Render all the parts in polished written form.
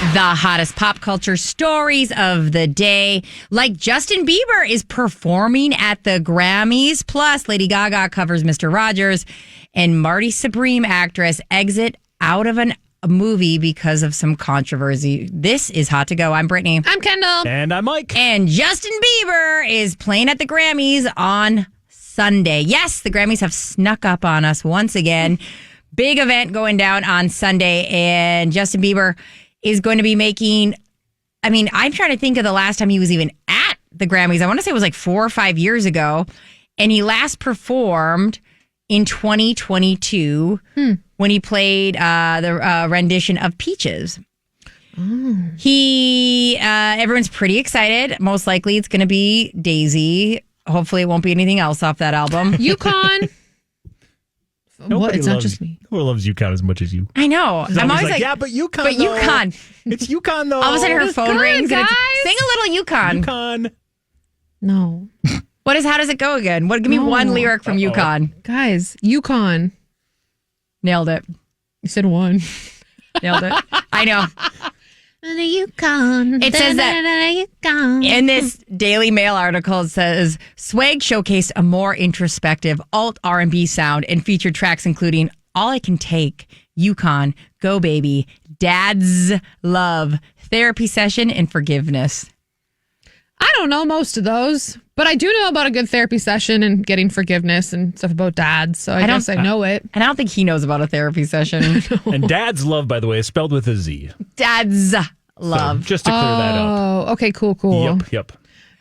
The hottest pop culture stories of the day. Like Justin Bieber is performing at the Grammys. Plus, Lady Gaga covers Mr. Rogers. And Marty Supreme actress exit out of a movie because of some controversy. This is Hot to Go. I'm Brittany. I'm Kendall. And I'm Mike. And Justin Bieber is playing at the Grammys on Sunday. Yes, the Grammys have snuck up on us once again. Big event going down on Sunday. And Justin Bieber is going to be making, I'm trying to think of the last time he was even at the Grammys. I want to say it was like 4 or 5 years ago. And he last performed in 2022 when he played the rendition of Peaches. Everyone's pretty excited. Most likely it's going to be Daisy. Hopefully it won't be anything else off that album. Yukon. What? It's not just me. Who loves Yukon as much as you? I know. I'm always like, yeah, but Yukon. But though. Yukon. It's Yukon though. All of a sudden her phone rings. guys. And it's, sing a little Yukon. Yukon. No. How does it go again? Give me one lyric from Yukon. Guys, Yukon. Nailed it. You said one. Nailed it. I know. The Yukon. It says that in this Daily Mail article, it says Swag showcased a more introspective alt R&B sound and featured tracks including All I Can Take, Yukon, Go Baby, Dad's Love, Therapy Session, and Forgiveness. I don't know most of those, but I do know about a good therapy session and getting forgiveness and stuff about dads, so I guess I know it. And I don't think he knows about a therapy session. And Dad's Love, by the way, is spelled with a Z. Dad's Love. So, just to clear that up. Oh, okay, cool. Yep.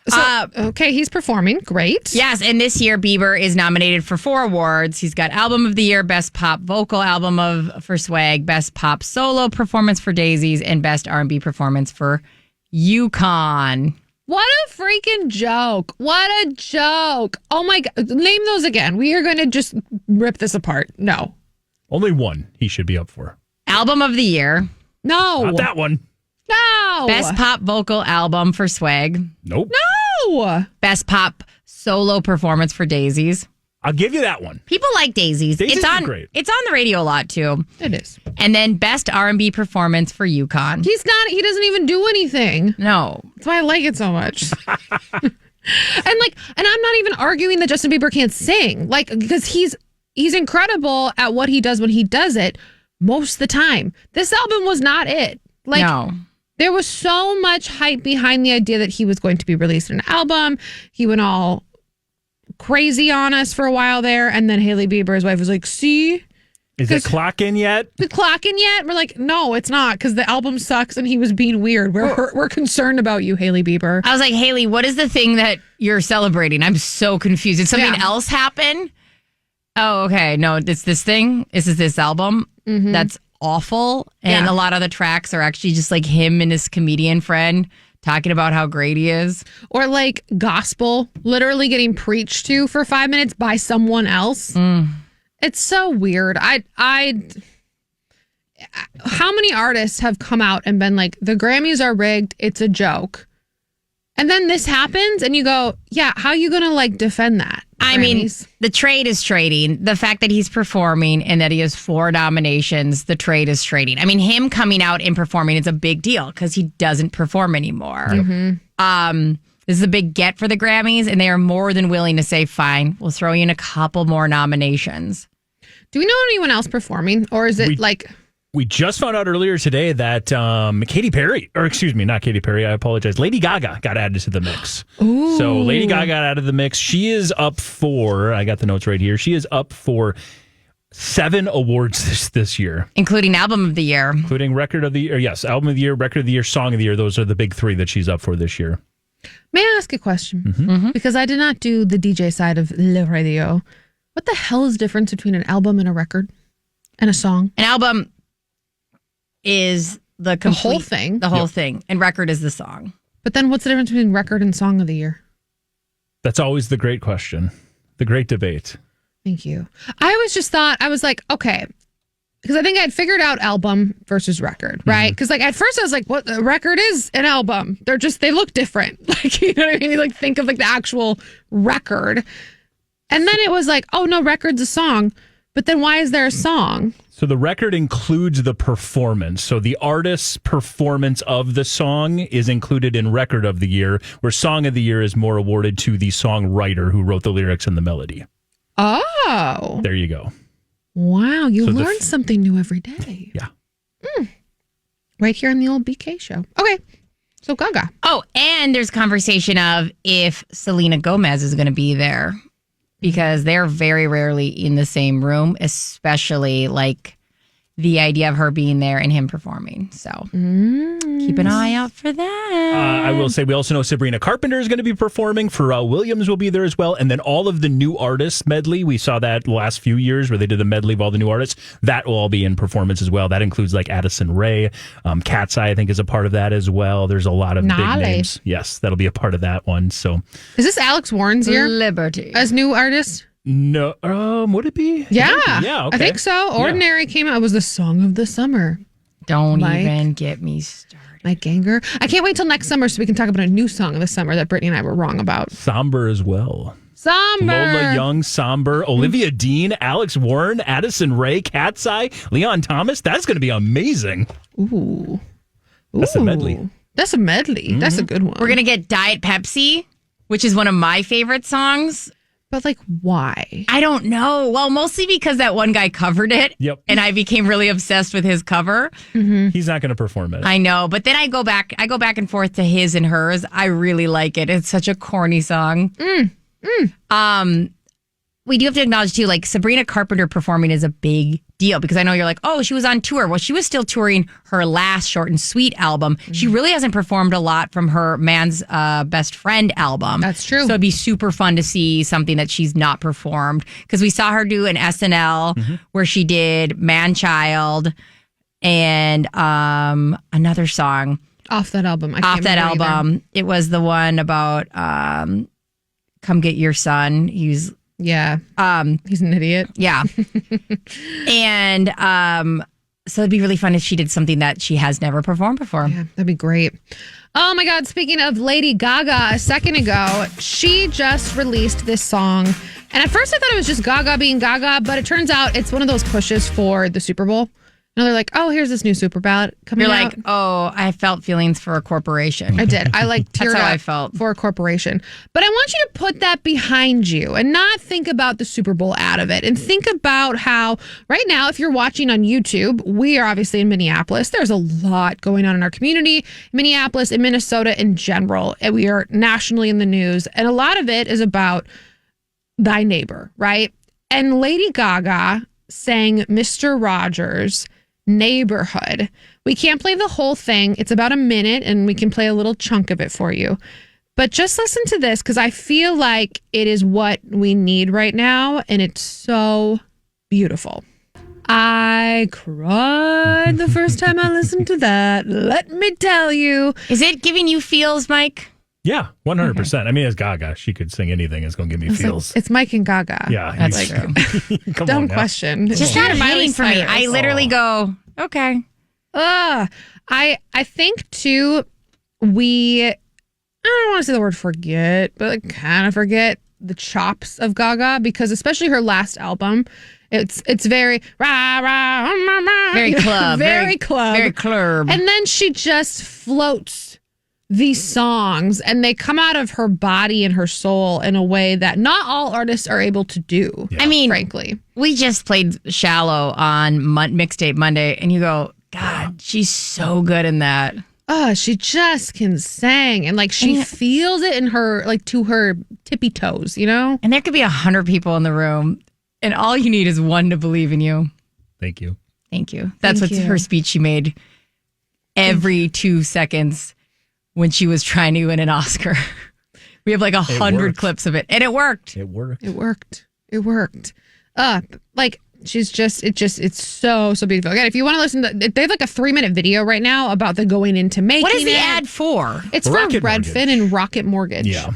So, okay, he's performing. Great. Yes, and this year Bieber is nominated for 4 awards. He's got Album of the Year, Best Pop Vocal Album for Swag, Best Pop Solo Performance for Daisies, and Best R&B Performance for Yukon. What a freaking joke. What a joke. Oh my God. Name those again. We are going to just rip this apart. No. Only one he should be up for. Album of the Year. No. Not that one. No. Best Pop Vocal Album for Swag. Nope. No. Best Pop Solo Performance for Daisies. I'll give you that one. People like Daisies. Daisies is great. It's on the radio a lot too. It is. And then Best R&B Performance for Yukon. He doesn't even do anything. No. That's why I like it so much. And I'm not even arguing that Justin Bieber can't sing. Because he's incredible at what he does when he does it most of the time. This album was not it. No. There was so much hype behind the idea that he was going to be releasing an album. He went all crazy on us for a while there, and then Hailey Bieber, his wife, was like, see? Is it clocking yet? The clocking yet? We're like, no, it's not, because the album sucks and he was being weird. We're concerned about you, Hailey Bieber. I was like, Hailey, what is the thing that you're celebrating? I'm so confused. Did something else happen? Oh, okay. No, it's this thing. This is this album. Mm-hmm. That's awful. And a lot of the tracks are actually just like him and his comedian friend talking about how great he is. Or like gospel literally getting preached to for 5 minutes by someone else. It's so weird. How many artists have come out and been like, the Grammys are rigged, it's a joke. And then this happens and you go, yeah, how are you going to defend that? I mean, the trade is trading. The fact that he's performing and that he has 4 nominations, the trade is trading. I mean, him coming out and performing is a big deal because he doesn't perform anymore. Mm-hmm. This is a big get for the Grammys, and they are more than willing to say, fine, we'll throw you in a couple more nominations. Do we know anyone else performing? Or is it We just found out earlier today that Katy Perry, or excuse me, not Katy Perry, I apologize. Lady Gaga got added to the mix. Ooh. So Lady Gaga got added to the mix. She is up for, I got the notes right here, she is up for 7 awards this year. Including Album of the Year. Including Record of the Year, yes, Album of the Year, Record of the Year, Song of the Year. Those are the big 3 that she's up for this year. May I ask a question? Mm-hmm. Because I did not do the DJ side of the radio. What the hell is the difference between an album and a record and a song? An album is the whole thing. The whole thing. And record is the song. But then what's the difference between record and song of the year? That's always the great question. The great debate. Thank you. I always just thought, I was like, okay. Because I think I'd figured out album versus record, right? Because at first I was like, what? A record is an album. They look different. You know what I mean? You think of the actual record. And then it was like, oh no, record's a song. But then why is there a song? So the record includes the performance. So the artist's performance of the song is included in Record of the Year, where Song of the Year is more awarded to the songwriter who wrote the lyrics and the melody. Oh. There you go. Wow. You learn something new every day. Yeah. Right here on the old BK show. Okay. So Gaga. Oh, and there's conversation of if Selena Gomez is going to be there, because they're very rarely in the same room, especially like the idea of her being there and him performing. So keep an eye out for that. I will say we also know Sabrina Carpenter is going to be performing. Pharrell Williams will be there as well. And then all of the new artists medley. We saw that the last few years where they did the medley of all the new artists. That will all be in performance as well. That includes like Addison Rae. Cat's Eye, I think, is a part of that as well. There's a lot of big names. Yes, that'll be a part of that one. So is this Alex Warren's year? Liberty. As new artist? No, would it be? Yeah. Maybe. Yeah, okay. I think so. Ordinary came out. It was the song of the summer. Don't even get me started. Mike Ganger. I can't wait till next summer so we can talk about a new song of the summer that Brittany and I were wrong about. Somber as well. Somber. Lola Young, Somber, Olivia Dean, Alex Warren, Addison Rae, Cat's Eye, Leon Thomas. That's going to be amazing. Ooh. That's a medley. That's a medley. That's a good one. We're going to get Diet Pepsi, which is one of my favorite songs. But like, why? I don't know. Well, mostly because that one guy covered it. Yep. And I became really obsessed with his cover. He's not going to perform it. I know. But then I go back and forth to his and hers. I really like it. It's such a corny song. We do have to acknowledge too, like Sabrina Carpenter performing is a big deal, because I know you're like, oh, she was on tour. Well, she was still touring her last Short and Sweet album. She really hasn't performed a lot from her Man's Best Friend album. That's true. So it'd be super fun to see something that she's not performed, because we saw her do an SNL where she did Man Child and another song Off that album. off that album. It was the one about Come Get Your Son. He's he's an idiot. Yeah. And so it'd be really fun if she did something that she has never performed before. Yeah, that'd be great. Oh my God, speaking of Lady Gaga, a second ago, she just released this song. And at first I thought it was just Gaga being Gaga, but it turns out it's one of those pushes for the Super Bowl. And they're like, oh, here's this new super ballot coming out. You're like, oh, I felt feelings for a corporation. I did. I like teared That's how up I felt. for a corporation. But I want you to put that behind you and not think about the Super Bowl out of it. And think about how right now, if you're watching on YouTube, we are obviously in Minneapolis. There's a lot going on in our community, Minneapolis and Minnesota in general. And we are nationally in the news. And a lot of it is about thy neighbor, right? And Lady Gaga sang Mr. Rogers' Neighborhood. We can't play the whole thing. It's about a minute and we can play a little chunk of it for you. But just listen to this, because I feel like it is what we need right now, and it's so beautiful. I cried the first time I listened to that. Let me tell you. Is it giving you feels, Mike? Yeah, 100%. I mean, it's Gaga. She could sing anything. It's going to give me feels. It's Mike and Gaga. Yeah, That's true. Dumb question. Just not feeling for me. I literally go, okay. I think too, I don't want to say the word forget, but like kind of forget the chops of Gaga, because especially her last album, it's very rah, rah, rah, rah, Very club. very club. Very club. And then she just floats these songs, and they come out of her body and her soul in a way that not all artists are able to do. Yeah. I mean, frankly, we just played Shallow on Mixtape Monday, and you go, God, she's so good in that. Oh, she just can sing, and like she feels it in her, like to her tippy toes, you know? And there could be 100 people in the room, and all you need is one to believe in you. Thank you. Thank you. That's Thank what's you. her speech she made every 2 seconds when she was trying to win an Oscar. We have like 100 clips of it, and it worked. It worked. It worked. Like she's just, it's so beautiful. Again, if you want to listen to, they have like a 3-minute video right now about the going into making What is the it. ad for? It's Rocket for Redfin Mortgage. and Rocket Mortgage. Yeah.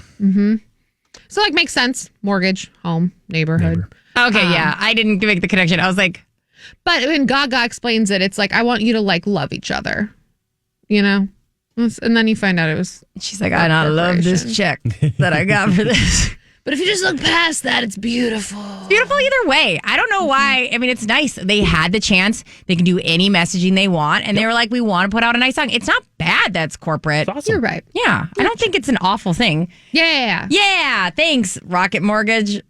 So like makes sense. Mortgage, home, neighborhood. Neighbor. Okay, yeah. I didn't make the connection. I was like, But when Gaga explains it, it's like, I want you to like love each other, you know? And then you find out it was, she's like, I love this check that I got for this. But if you just look past that, it's beautiful. Beautiful either way. I don't know why. I mean, it's nice. They had the chance. They can do any messaging they want. And they were like, we want to put out a nice song. It's not bad that's corporate. It's awesome. You're right. Yeah. I don't think it's an awful thing. Yeah. Yeah. Thanks, Rocket Mortgage.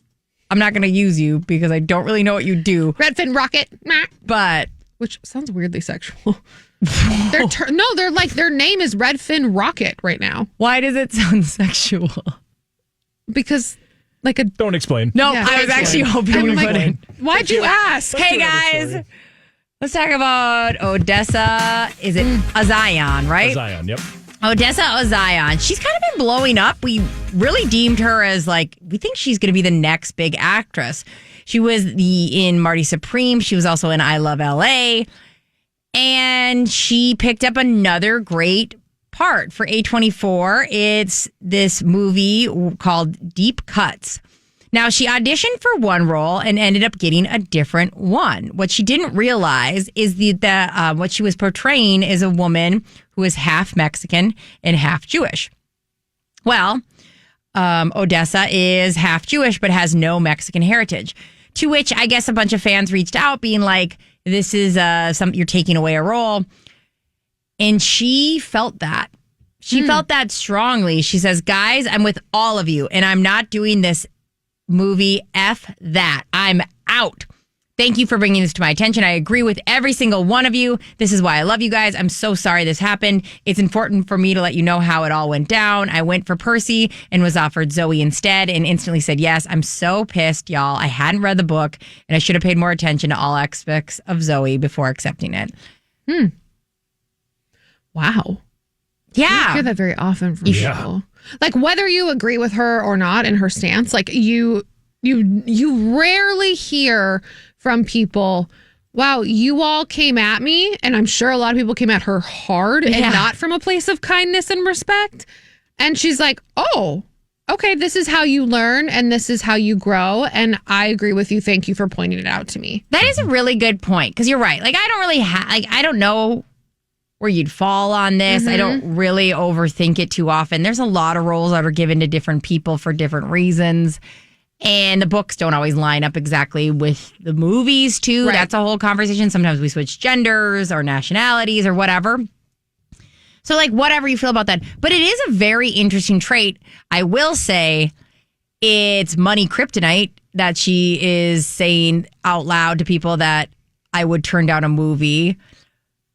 I'm not going to use you because I don't really know what you do. Redfin Rocket. But Which sounds weirdly sexual. They're like, their name is Redfin Rocket right now. why does it sound sexual? Because, like a... Don't explain. No, Yeah, I was actually hoping I'm we like, wouldn't. Why'd you ask? Hey, guys. Let's talk about Odessa. Is it Azion, right? Zion, yep. Odessa Ozion. She's kind of been blowing up. We really deemed her as like, we think she's going to be the next big actress. She was in Marty Supreme. She was also in I Love LA. And she picked up another great part for A24. It's this movie called Deep Cuts. Now, she auditioned for one role and ended up getting a different one. What she didn't realize is that what she was portraying is a woman who is half Mexican and half Jewish. Well, Odessa is half Jewish but has no Mexican heritage, to which I guess a bunch of fans reached out being like, this is you're taking away a role. And she felt that. She felt that strongly. She says, guys, I'm with all of you and I'm not doing this movie. F that. I'm out. Thank you for bringing this to my attention. I agree with every single one of you. This is why I love you guys. I'm so sorry this happened. It's important for me to let you know how it all went down. I went for Percy and was offered Zoe instead and instantly said yes. I'm so pissed, y'all. I hadn't read the book and I should have paid more attention to all aspects of Zoe before accepting it. Wow. Yeah. I hear that very often from people. Like, whether you agree with her or not in her stance, like you rarely hear from people, wow, you all came at me, and I'm sure a lot of people came at her hard and not from a place of kindness and respect. And she's like, oh, okay, this is how you learn and this is how you grow. And I agree with you. Thank you for pointing it out to me. That is a really good point because you're right. Like, I don't really I don't know where you'd fall on this. I don't really overthink it too often. There's a lot of roles that are given to different people for different reasons. And the books don't always line up exactly with the movies, too. Right. That's a whole conversation. Sometimes we switch genders or nationalities or whatever. So, like, whatever you feel about that. But it is a very interesting trait. I will say it's money kryptonite that she is saying out loud to people that I would turn down a movie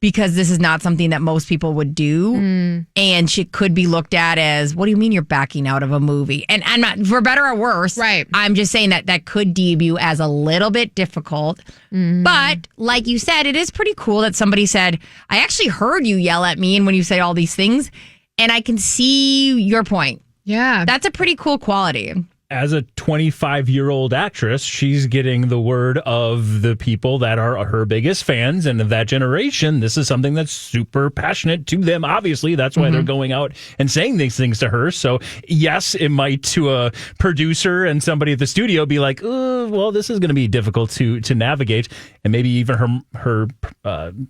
because this is not something that most people would do. And she could be looked at as, what do you mean you're backing out of a movie? And I'm not, for better or worse, right. I'm just saying that could deem you as a little bit difficult. But like you said, it is pretty cool that somebody said, I actually heard you yell at me and when you say all these things, and I can see your point. Yeah. That's a pretty cool quality. As a 25-year-old actress, she's getting the word of the people that are her biggest fans and of that generation. This is something that's super passionate to them. Obviously, that's why they're going out and saying these things to her. So, yes, it might to a producer and somebody at the studio be like, well, this is going to be difficult to navigate. And maybe even her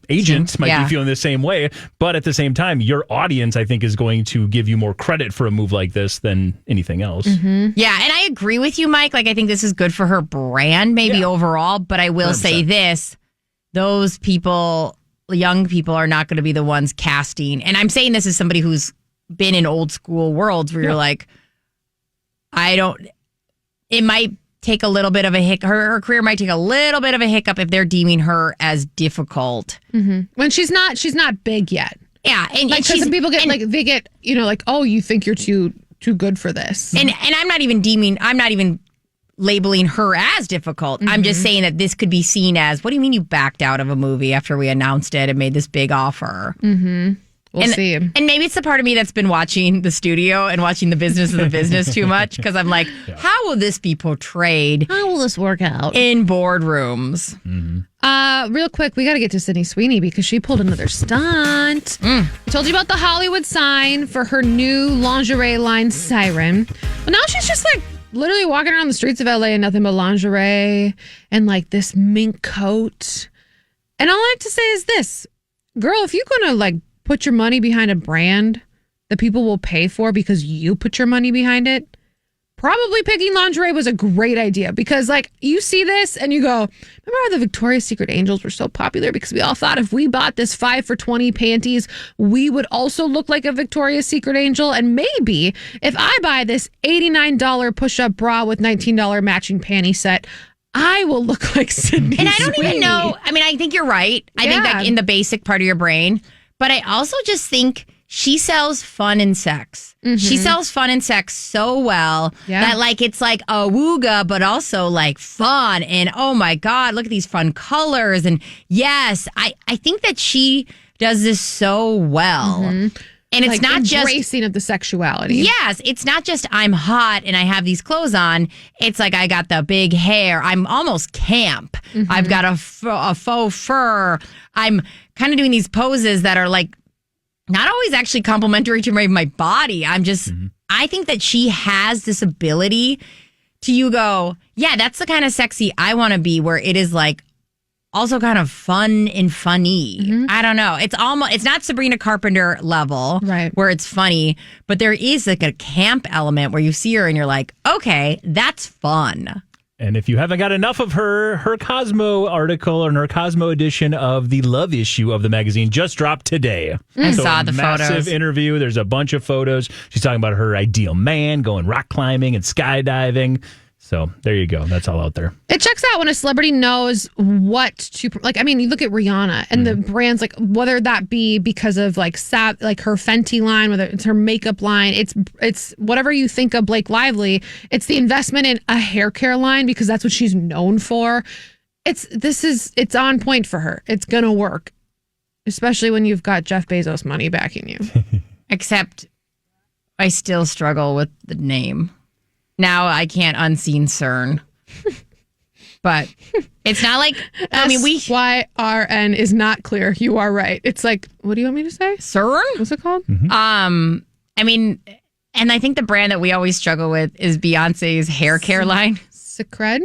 agent might be feeling the same way. But at the same time, your audience, I think, is going to give you more credit for a move like this than anything else. Yeah, and I agree with you, Mike. Like, I think this is good for her brand, maybe overall. But I will 100%. Say this. Those people, young people, are not going to be the ones casting. And I'm saying this as somebody who's been in old school worlds where you're like, it might take a little bit of a hiccup. Her career might take a little bit of a hiccup if they're deeming her as difficult. When she's not big yet. Yeah. And like, because some people get, they get, like, oh, you think you're too good for this. And I'm not even labeling her as difficult. I'm just saying that this could be seen as, what do you mean you backed out of a movie after we announced it and made this big offer? We'll see. And maybe it's the part of me that's been watching the studio and watching the business of the business too much because I'm like, how will this be portrayed? How will this work out? In boardrooms. Real quick, we got to get to Sydney Sweeney because she pulled another stunt. I told you about the Hollywood sign for her new lingerie line, Siren. Well, now she's just like literally walking around the streets of LA in nothing but lingerie and like this mink coat. And all I have to say is this, girl, if you're going to like put your money behind a brand that people will pay for because you put your money behind it, probably picking lingerie was a great idea because, like, you see this and you go, remember how the Victoria's Secret angels were so popular because we all thought if we bought this 5 for $20 panties, we would also look like a Victoria's Secret angel. And maybe if I buy this $89 push-up bra with $19 matching panty set, I will look like Sydney. And I don't even know. I mean, I think you're right. I think that in the basic part of your brain. But I also just think she sells fun and sex. She sells fun and sex so well that, like, it's like a wooga, but also like fun. And oh my God, look at these fun colors. And yes, I think that she does this so well. And it's like not just embracing of the sexuality. Yes, it's not just I'm hot and I have these clothes on. It's like I got the big hair. I'm almost camp. I've got a faux fur. I'm kind of doing these poses that are like not always actually complimentary to my body. I'm just, I think that she has this ability to you go, yeah, that's the kind of sexy I want to be, where it is like also kind of fun and funny. I don't know. It's almost, it's not Sabrina Carpenter level, right, where it's funny, but there is like a camp element where you see her and you're like, okay, that's fun. And if you haven't got enough of her Cosmo article and her Cosmo edition of the Love issue of the magazine just dropped today. I saw the massive photos. Interview. There's a bunch of photos. She's talking about her ideal man, going rock climbing and skydiving. So there you go. That's all out there. It checks out when a celebrity knows what to, like, I mean, you look at Rihanna and the brands, like, whether that be because of like like her Fenty line, whether it's her makeup line, it's whatever you think of Blake Lively, it's the investment in a hair care line because that's what she's known for. It's on point for her. It's going to work, especially when you've got Jeff Bezos money backing you. Except I still struggle with the name. Now I can't unseen CERN. But it's not like, I mean, SYRN is not clear. You are right. It's like, what do you want me to say? CERN? What's it called? I mean, and I think the brand that we always struggle with is Beyonce's hair care line. Secret?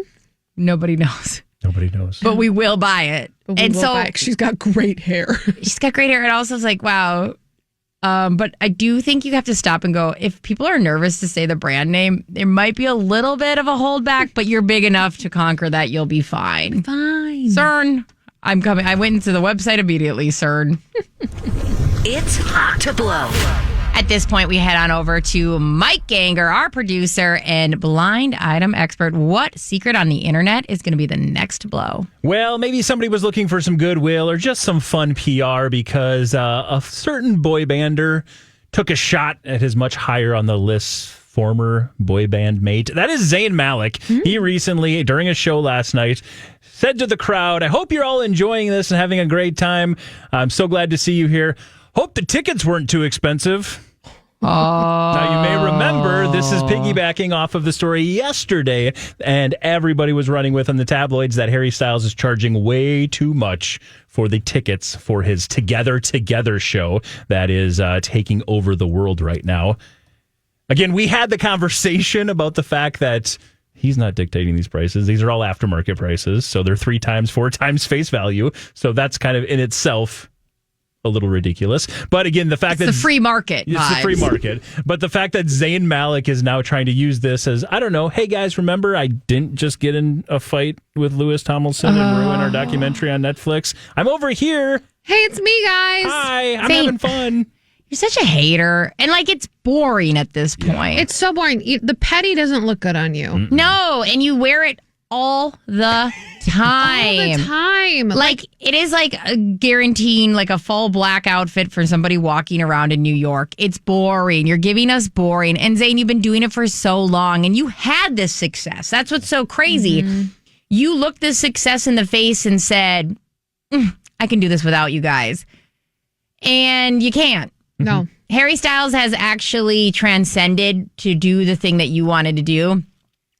Nobody knows. Nobody knows. But we will buy it. But we will buy it. She's got great hair. She's got great hair. And also it's like, wow. But I do think you have to stop and go, if people are nervous to say the brand name, there might be a little bit of a holdback, but you're big enough to conquer that. You'll be fine. Fine. CERN. I'm coming. I went into the website immediately, CERN. It's hot to blow. At this point, we head on over to Mike Ganger, our producer and blind item expert. What secret on the internet is going to be the next blow? Well, maybe somebody was looking for some goodwill or just some fun PR because a certain boy bander took a shot at his much higher on the list former boy band mate. That is Zayn Malik. He recently, during a show last night, said to the crowd, I hope you're all enjoying this and having a great time. I'm so glad to see you here. Hope the tickets weren't too expensive. Now, you may remember this is piggybacking off of the story yesterday, and everybody was running with in the tabloids that Harry Styles is charging way too much for the tickets for his Together show that is taking over the world right now. Again, we had the conversation about the fact that he's not dictating these prices. These are all aftermarket prices, so they're 3 times, 4 times face value. So that's kind of in itself a little ridiculous. But again, the fact it's the free market. It's the free market. But the fact that Zayn Malik is now trying to use this as, I don't know, hey guys, remember I didn't just get in a fight with Lewis Tomlinson and ruin our documentary on Netflix. I'm over here. Hey, it's me, guys. Hi, I'm Zayn, having fun. You're such a hater. And like, it's boring at this point. It's so boring. The petty doesn't look good on you. No, and you wear it all the time. All the time. Like it is like guaranteeing like a full black outfit for somebody walking around in New York. It's boring. You're giving us boring. And Zayn, you've been doing it for so long and you had this success. That's what's so crazy. You looked this success in the face and said, I can do this without you guys. And you can't. No. Harry Styles has actually transcended to do the thing that you wanted to do.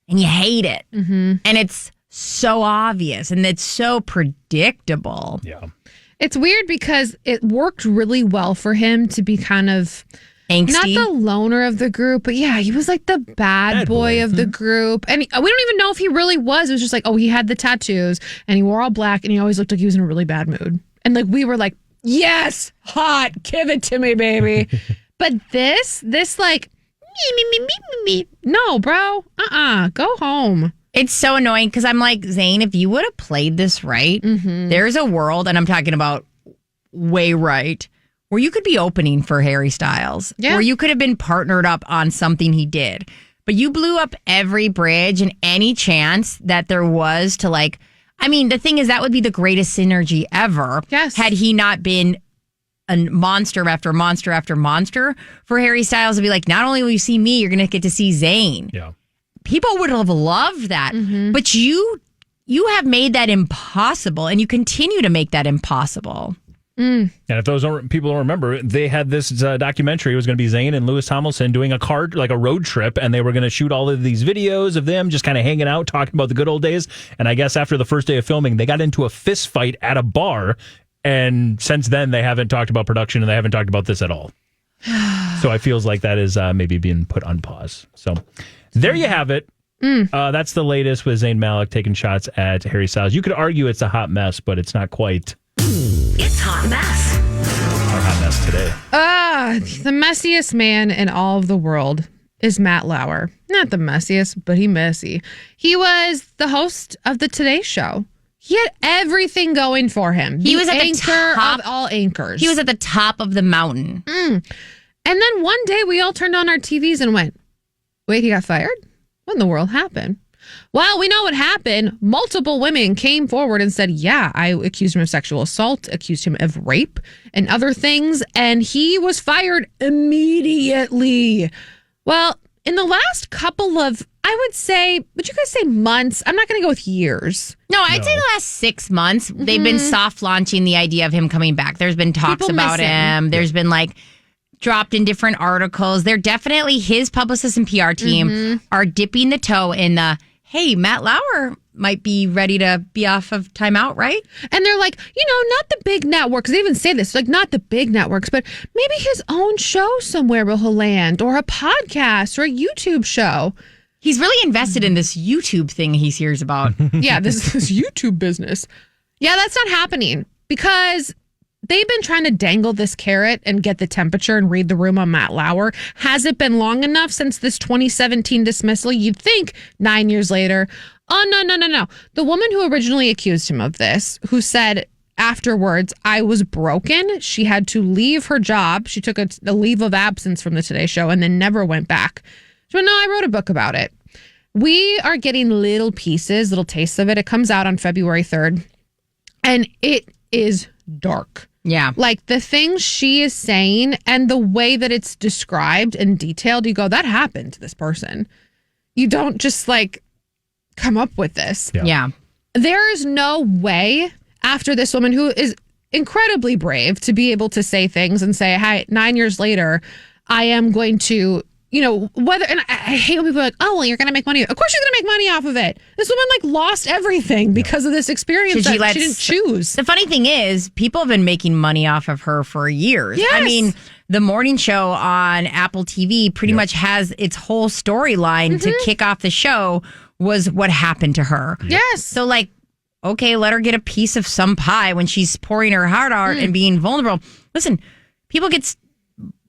And you hate it. And it's so obvious and it's so predictable. Yeah. It's weird because it worked really well for him to be kind of angsty. Not the loner of the group, but yeah, he was like the bad boy of the group. And we don't even know if he really was. It was just like, oh, he had the tattoos and he wore all black and he always looked like he was in a really bad mood. And like we were like, yes, hot, give it to me, baby. But this like, me. No, bro. Go home. It's so annoying because I'm like, Zayn, if you would have played this right, there's a world, and I'm talking about way right, where you could be opening for Harry Styles, where you could have been partnered up on something he did. But you blew up every bridge and any chance that there was to like, I mean, the thing is that would be the greatest synergy ever. Yes. Had he not been a monster after monster after monster for Harry Styles to be like, not only will you see me, you're going to get to see Zayn. Yeah. People would have loved that. But you have made that impossible, and you continue to make that impossible. And if those people don't remember, they had this documentary. It was going to be Zayn and Lewis Tomlinson doing a road trip, and they were going to shoot all of these videos of them just kind of hanging out, talking about the good old days. And I guess after the first day of filming, they got into a fist fight at a bar. And since then, they haven't talked about production, and they haven't talked about this at all. So I feels like that is maybe being put on pause. So there you have it. That's the latest with Zayn Malik taking shots at Harry Styles. You could argue it's a hot mess, but it's not quite. It's Hot Mess. Our hot mess today. The messiest man in all of the world is Matt Lauer. Not the messiest, but he messy. He was the host of the Today Show. He had everything going for him. He was at the anchor top of all anchors. He was at the top of the mountain. And then one day we all turned on our TVs and went, wait, he got fired? What in the world happened? Well, we know what happened. Multiple women came forward and said, yeah, I accused him of sexual assault, accused him of rape and other things, and he was fired immediately. Well, in the last couple of, I would say, would you guys say months? I'm not going to go with years. No, I'd say the last 6 months, they've been soft launching the idea of him coming back. There's been talks People about miss him. There's been like dropped in different articles. They're definitely, his publicist and PR team are dipping the toe in the, hey, Matt Lauer might be ready to be off of timeout, right? And they're like, not the big networks. They even say this, like not the big networks, but maybe his own show somewhere will he'll land, or a podcast or a YouTube show. He's really invested in this YouTube thing he hears about. Yeah, this YouTube business. Yeah, that's not happening because they've been trying to dangle this carrot and get the temperature and read the room on Matt Lauer. Has it been long enough since this 2017 dismissal? You'd think 9 years later. Oh, no. The woman who originally accused him of this, who said afterwards, I was broken. She had to leave her job. She took a leave of absence from the Today Show and then never went back. She went, no, I wrote a book about it. We are getting little pieces, little tastes of it. It comes out on February 3rd. And it is dark. Yeah. Like the things she is saying and the way that it's described and detailed, you go, that happened to this person. You don't just like come up with this. Yeah. There is no way after this woman who is incredibly brave to be able to say things and say, hi, 9 years later, I am going to, whether, and I hate when people are like, oh, well, you're going to make money. Of course you're going to make money off of it. This woman like lost everything because of this experience that she didn't choose. The funny thing is, people have been making money off of her for years. Yes. I mean, the morning show on Apple TV pretty much has its whole storyline to kick off the show was what happened to her. Yes. So like, okay, let her get a piece of some pie when she's pouring her heart out and being vulnerable. Listen, people get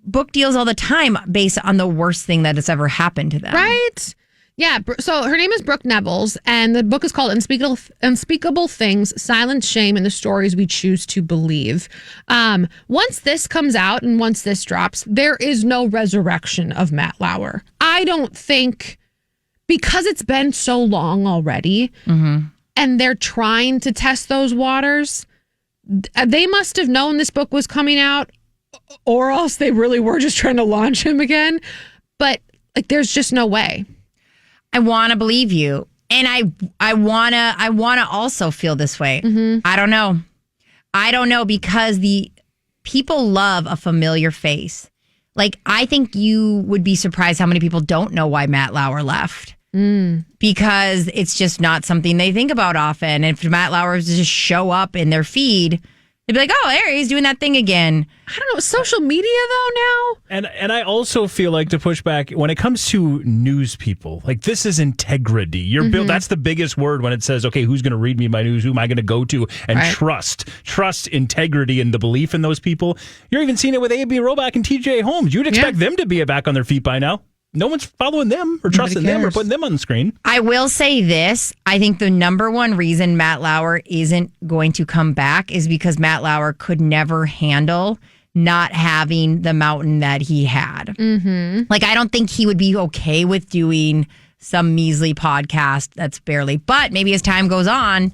book deals all the time based on the worst thing that has ever happened to them. Right? Yeah. So her name is Brooke Nevels, and the book is called Unspeakable Things, Silent Shame, and the Stories We Choose to Believe. Once this comes out and once this drops, there is no resurrection of Matt Lauer. I don't think, because it's been so long already, and they're trying to test those waters, they must have known this book was coming out, or else they really were just trying to launch him again. But like, there's just no way. I want to believe you, and I wanna also feel this way. I don't know because the people love a familiar face. Like, I think you would be surprised how many people don't know why Matt Lauer left. Because it's just not something they think about often. And if Matt Lauer was to just show up in their feed, they'd be like, oh, there he's doing that thing again. I don't know. Social media, though, now? And I also feel like, to push back, when it comes to news people, like, this is integrity. You're built. That's the biggest word when it says, okay, who's going to read me my news? Who am I going to go to? And trust, integrity, and the belief in those people. You're even seeing it with A.B. Roback and T.J. Holmes. You'd expect them to be back on their feet by now. no one's following them or trusting them or cares. putting them on the screen. I will say this. I think the number one reason Matt Lauer isn't going to come back is because Matt Lauer could never handle not having the mountain that he had. Mm-hmm. Like, I don't think he would be okay with doing some measly podcast that's barely, but maybe as time goes on,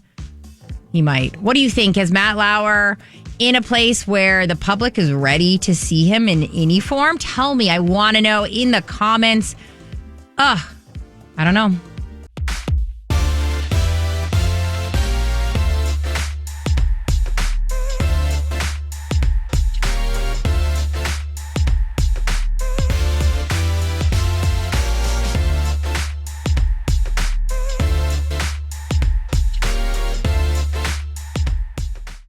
he might. What do you think? Is Matt Lauer in a place where the public is ready to see him in any form? Tell me. I want to know in the comments. I don't know.